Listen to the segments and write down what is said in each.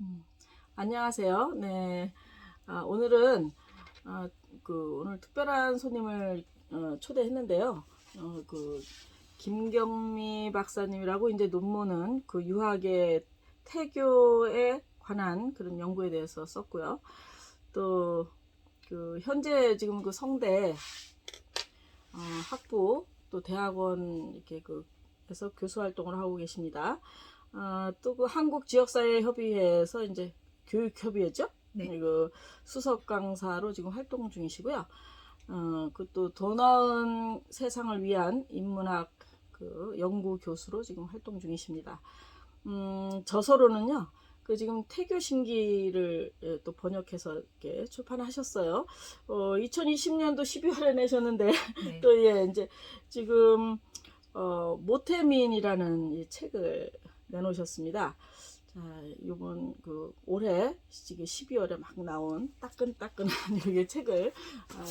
음, 안녕하세요. 네. 오늘은 오늘 특별한 손님을 초대했는데요. 김경미 박사님이라고 이제 논문은 그 유학의 태교에 관한 그런 연구에 대해서 썼고요. 또 그 현재 지금 그 성대 학부 또 대학원 이렇게 그래서 교수 활동을 하고 계십니다. 또 그 한국지역사회협의회에서 이제 교육협의회죠. 네. 그 수석 강사로 지금 활동 중이시고요. 그 또 더 나은 세상을 위한 인문학 그 연구 교수로 지금 활동 중이십니다. 저서로는요. 그 지금 태교신기를 또 번역해서 이렇게 출판하셨어요. 2020년도 12월에 내셨는데 네. 또 예, 이제 지금 모태민이라는 이 책을 내놓으셨습니다. 자, 요번 그 올해 지금 12월에 막 나온 따끈따끈한 이렇게 책을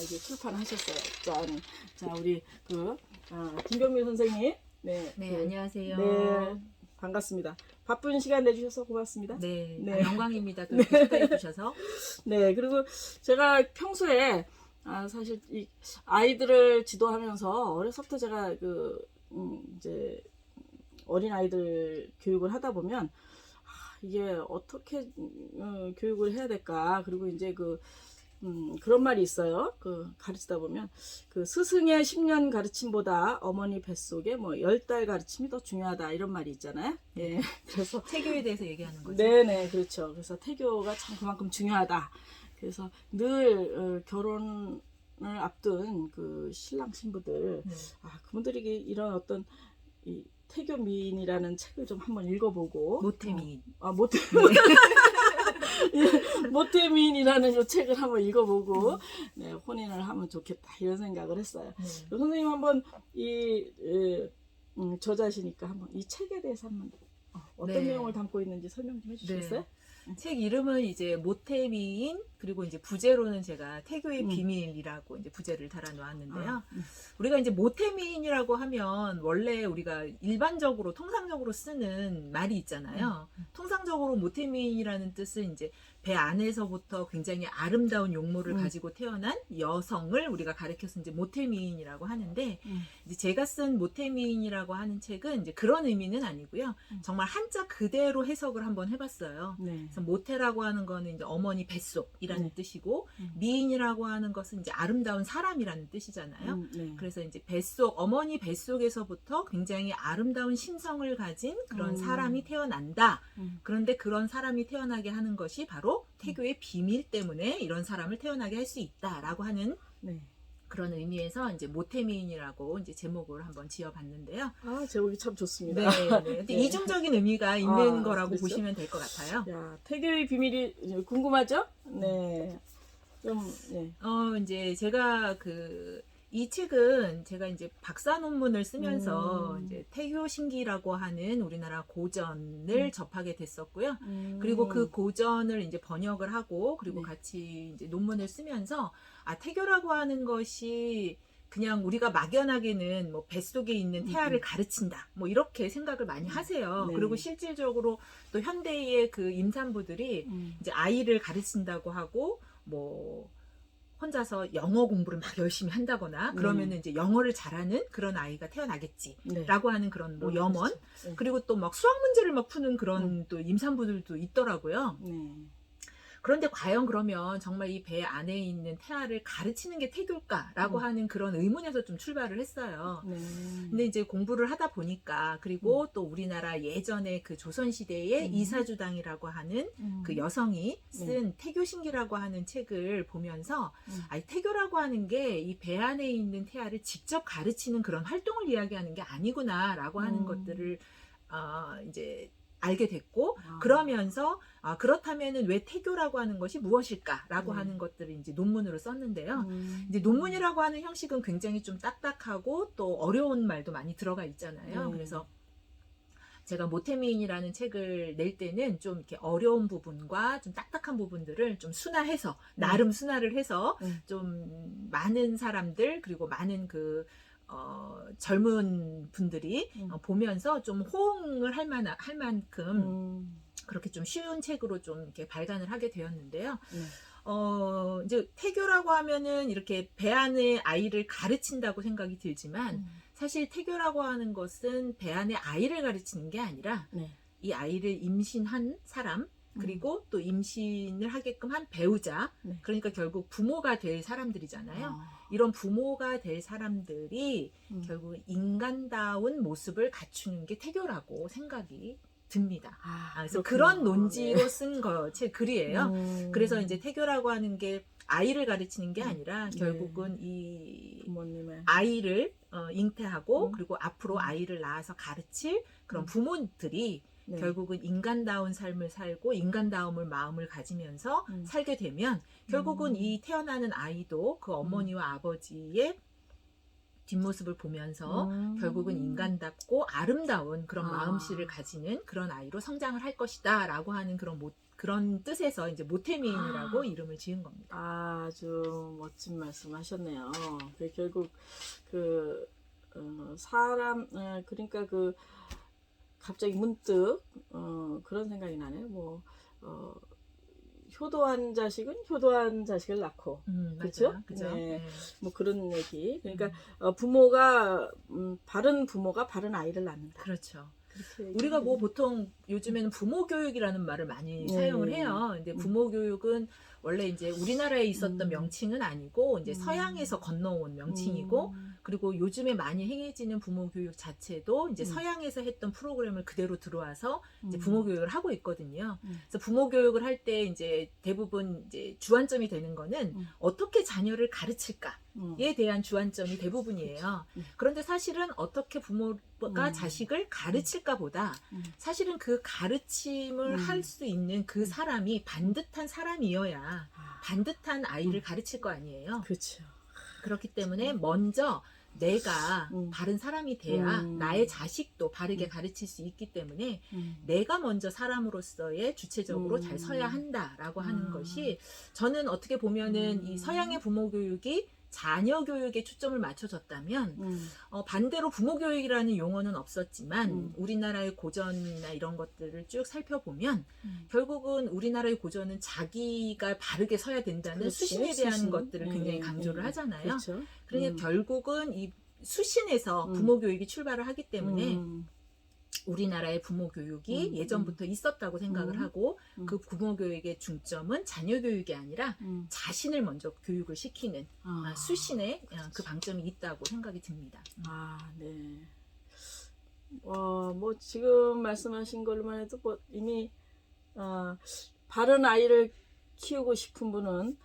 이제 출판하셨어요. 자, 우리 김병민 선생님, 네, 네, 안녕하세요. 네, 반갑습니다. 바쁜 시간 내주셔서 고맙습니다. 네, 네. 영광입니다. 또 이렇게 초대해 주셔서. 네, 그리고 제가 평소에 사실 이 아이들을 지도하면서 어려서부터 제가 이제 어린 아이들 교육을 하다 보면 이게 어떻게 교육을 해야 될까? 그리고 이제 그런 말이 있어요. 가르치다 보면 스승의 10년 가르침보다 어머니 뱃속에 뭐 10달 가르침이 더 중요하다 이런 말이 있잖아요. 예. 그래서 태교에 대해서 얘기하는 거죠. 네네, 그렇죠. 그래서 태교가 참 그만큼 중요하다. 그래서 늘 결혼을 앞둔 그 신랑 신부들, 네. 그분들이 이런 어떤 이 태교미인이라는 책을 좀 한번 읽어보고 모태미인. 모태미인이라는 이 책을 한번 읽어보고 네, 혼인을 하면 좋겠다 이런 생각을 했어요. 네. 선생님 한번 저자시니까 한번 이 책에 대해서 한번 어떤 네. 내용을 담고 있는지 설명 좀 해주시겠어요? 책 이름은 이제 모태미인, 그리고 이제 부제로는 제가 태교의 음. 비밀이라고 이제 부제를 달아 놓았는데요. 우리가 이제 모태미인이라고 하면 원래 우리가 일반적으로 통상적으로 쓰는 말이 있잖아요. 통상적으로 모태미인이라는 뜻은 이제 배 안에서부터 굉장히 아름다운 용모를 가지고 태어난 여성을 우리가 가리켜서 이제 모태미인이라고 하는데, 이제 제가 쓴 모태미인이라고 하는 책은 이제 그런 의미는 아니고요. 정말 한자 그대로 해석을 한번 해봤어요. 네. 그래서 모태라고 하는 거는 이제 어머니 뱃속이라는 네. 뜻이고, 미인이라고 하는 것은 이제 아름다운 사람이라는 뜻이잖아요. 네. 그래서 이제 뱃속, 어머니 뱃속에서부터 굉장히 아름다운 심성을 가진 그런 사람이 태어난다. 그런데 그런 사람이 태어나게 하는 것이 바로 태교의 비밀 때문에 이런 사람을 태어나게 할 수 있다라고 하는 네. 그런 의미에서 이제 모태미인이라고 이제 제목을 한번 지어봤는데요. 제목이 참 좋습니다. 네, 네. 근데 네. 이중적인 의미가 있는 거라고 그렇죠? 보시면 될 것 같아요. 야, 태교의 비밀이 궁금하죠? 네. 네. 이제 제가 이 책은 제가 이제 박사 논문을 쓰면서 이제 태교신기라고 하는 우리나라 고전을 접하게 됐었고요. 그리고 그 고전을 이제 번역을 하고, 그리고 네. 같이 이제 논문을 쓰면서 태교라고 하는 것이 그냥 우리가 막연하게는 뭐 뱃속에 있는 태아를 가르친다, 뭐 이렇게 생각을 많이 하세요. 네. 그리고 실질적으로 또 현대의 그 임산부들이 이제 아이를 가르친다고 하고 뭐 혼자서 영어 공부를 막 열심히 한다거나 그러면은 이제 영어를 잘하는 그런 아이가 태어나겠지라고 하는 그런 뭐 염원, 그렇죠. 네. 그리고 또 막 수학 문제를 막 푸는 그런 또 임산부들도 있더라고요. 네. 그런데 과연 그러면 정말 이 배 안에 있는 태아를 가르치는 게 태교일까라고 하는 그런 의문에서 좀 출발을 했어요. 네. 근데 이제 공부를 하다 보니까, 그리고 또 우리나라 예전에 그 조선시대의 이사주당이라고 하는 그 여성이 쓴 태교신기라고 하는 책을 보면서 태교라고 하는 게 이 배 안에 있는 태아를 직접 가르치는 그런 활동을 이야기하는 게 아니구나라고 하는 것들을 이제 알게 됐고, 그러면서 그렇다면은 왜 태교라고 하는 것이 무엇일까라고 하는 것들을 이제 논문으로 썼는데요. 이제 논문이라고 하는 형식은 굉장히 좀 딱딱하고 또 어려운 말도 많이 들어가 있잖아요. 그래서 제가 모태미인이라는 책을 낼 때는 좀 이렇게 어려운 부분과 좀 딱딱한 부분들을 좀 순화해서, 나름 순화를 해서 좀 많은 사람들, 그리고 많은 젊은 분들이 보면서 좀 호응을 할 만큼 그렇게 좀 쉬운 책으로 좀 이렇게 발간을 하게 되었는데요. 네. 이제 태교라고 하면은 이렇게 배 안에 아이를 가르친다고 생각이 들지만 사실 태교라고 하는 것은 배 안에 아이를 가르치는 게 아니라 네. 이 아이를 임신한 사람 그리고 또 임신을 하게끔 한 배우자 네. 그러니까 결국 부모가 될 사람들이잖아요. 아. 이런 부모가 될 사람들이 결국 인간다운 모습을 갖추는 게 태교라고 생각이 듭니다. 그래서 그렇구나. 그런 논지로 네. 쓴 제 글이에요. 그래서 이제 태교라고 하는 게 아이를 가르치는 게 아니라 결국은 이 부모님의 아이를 잉태하고 그리고 앞으로 아이를 낳아서 가르칠 그런 부모들이 네. 결국은 인간다운 삶을 살고 인간다움을 마음을 가지면서 살게 되면 결국은 이 태어나는 아이도 그 어머니와 아버지의 뒷모습을 보면서 결국은 인간답고 아름다운 그런 마음씨를 가지는 그런 아이로 성장을 할 것이다 라고 하는 그런 뜻에서 이제 모태미인이라고 이름을 지은 겁니다. 아주 멋진 말씀 하셨네요. 결국 사람 그러니까 갑자기 문득 그런 생각이 나네요. 효도한 자식은 효도한 자식을 낳고, 그렇죠? 그죠? 네. 뭐 그런 얘기. 그러니까 부모가 바른 부모가 바른 아이를 낳는다. 그렇죠. 그렇게 우리가 뭐 보통 요즘에는 부모 교육이라는 말을 많이 사용을 해요. 근데 부모 교육은 원래 이제 우리나라에 있었던 명칭은 아니고 이제 서양에서 건너온 명칭이고 그리고 요즘에 많이 행해지는 부모 교육 자체도 이제 서양에서 했던 프로그램을 그대로 들어와서 이제 부모 교육을 하고 있거든요. 그래서 부모 교육을 할 때 이제 대부분 이제 주안점이 되는 거는 어떻게 자녀를 가르칠까에 대한 주안점이 대부분이에요. 그런데 사실은 어떻게 부모가 자식을 가르칠까보다 사실은 그 가르침을 할 수 있는 그 사람이 반듯한 사람이어야 반듯한 아이를 가르칠 거 아니에요. 그렇죠. 그렇기 때문에 먼저 내가 바른 사람이 돼야 나의 자식도 바르게 가르칠 수 있기 때문에 내가 먼저 사람으로서의 주체적으로 잘 서야 한다라고 하는 것이 저는 어떻게 보면은 이 서양의 부모 교육이 자녀 교육에 초점을 맞춰졌다면 반대로 부모 교육이라는 용어는 없었지만 우리나라의 고전이나 이런 것들을 쭉 살펴보면 결국은 우리나라의 고전은 자기가 바르게 서야 된다는 그렇지, 수신에 대한 수신. 것들을 굉장히 강조를 하잖아요. 그렇죠. 그러니까 결국은 이 수신에서 부모 교육이 출발을 하기 때문에 우리나라의 부모 교육이 예전부터 있었다고 생각을 하고 그 부모 교육의 중점은 자녀 교육이 아니라 자신을 먼저 교육을 시키는 수신에 그 방점이 있다고 생각이 듭니다. 네. 뭐 지금 말씀하신 걸로만 해도 뭐 이미 바른 아이를 키우고 싶은 분은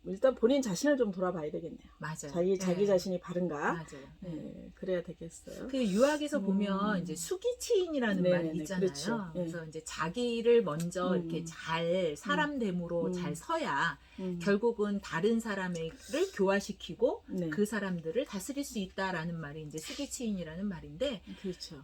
일단 본인 자신을 좀 돌아봐야 되겠네요. 맞아요. 자기 자신이 바른가? 맞아요. 그래야 되겠어요. 그 유학에서 보면 이제 수기치인이라는 말이 있잖아요. 그렇죠. 그래서 이제 자기를 먼저 이렇게 잘 사람됨으로 잘 서야 결국은 다른 사람을 교화시키고 그 사람들을 다스릴 수 있다라는 말이 이제 수기치인이라는 말인데 그렇죠.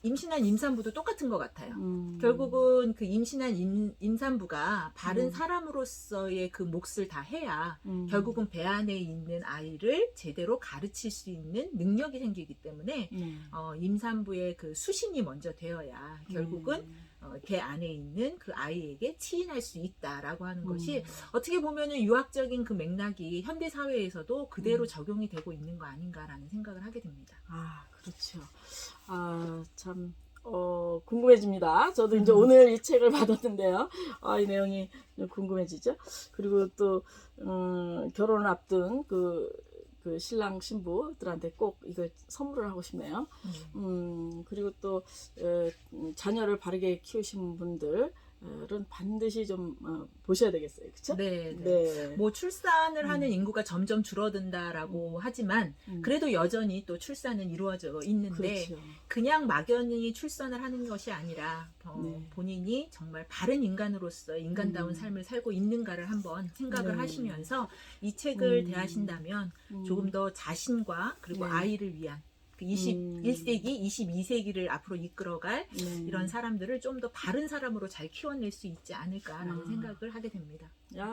임신한 임산부도 똑같은 것 같아요. 결국은 그 임신한 임산부가 바른 사람으로서의 그 몫을 다 해야 결국은 배 안에 있는 아이를 제대로 가르칠 수 있는 능력이 생기기 때문에 임산부의 그 수신이 먼저 되어야 결국은 배 안에 있는 그 아이에게 치인할 수 있다라고 하는 것이 어떻게 보면은 유학적인 그 맥락이 현대 사회에서도 그대로 적용이 되고 있는 거 아닌가라는 생각을 하게 됩니다. 그렇죠. 참 궁금해집니다. 저도 이제 오늘 이 책을 받았는데요. 이 내용이 궁금해지죠. 그리고 또 결혼을 앞둔 그 신랑 신부들한테 꼭 이걸 선물을 하고 싶네요. 그리고 또 자녀를 바르게 키우신 분들은 반드시 좀 보셔야 되겠어요. 그렇죠? 네. 뭐 출산을 하는 인구가 점점 줄어든다라고 하지만 그래도 여전히 또 출산은 이루어져 있는데 그렇죠. 그냥 막연히 출산을 하는 것이 아니라 본인이 정말 바른 인간으로서 인간다운 삶을 살고 있는가를 한번 생각을 하시면서 이 책을 대하신다면 조금 더 자신과 그리고 아이를 위한 그 21세기, 22세기를 앞으로 이끌어갈 이런 사람들을 좀 더 바른 사람으로 잘 키워낼 수 있지 않을까라는 생각을 하게 됩니다.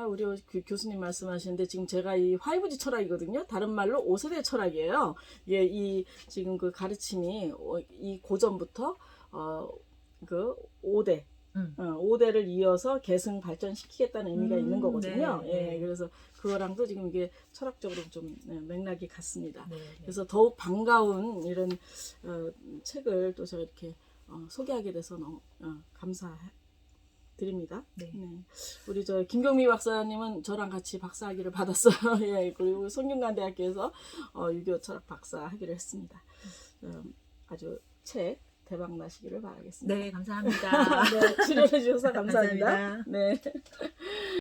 우리 교수님 말씀하시는데 지금 제가 이 5G 철학이거든요. 다른 말로 5세대 철학이에요. 이 지금 그 가르침이 이 고전부터 그 5대 5대를 이어서 계승 발전시키겠다는 의미가 있는 거거든요. 네. 예, 그래서 그거랑도 지금 이게 철학적으로 좀 맥락이 같습니다. 네. 그래서 더욱 반가운 이런 책을 또 제가 이렇게 소개하게 돼서 너무 감사드립니다. 네. 우리 저 김경미 박사님은 저랑 같이 박사학위를 받았어요. 예, 그리고 성균관대학교에서 유교 철학 박사 학위를 했습니다. 아주 책 대박 나시기를 바라겠습니다. 네, 감사합니다. 네, 출연해 주셔서 감사합니다. 감사합니다. 네.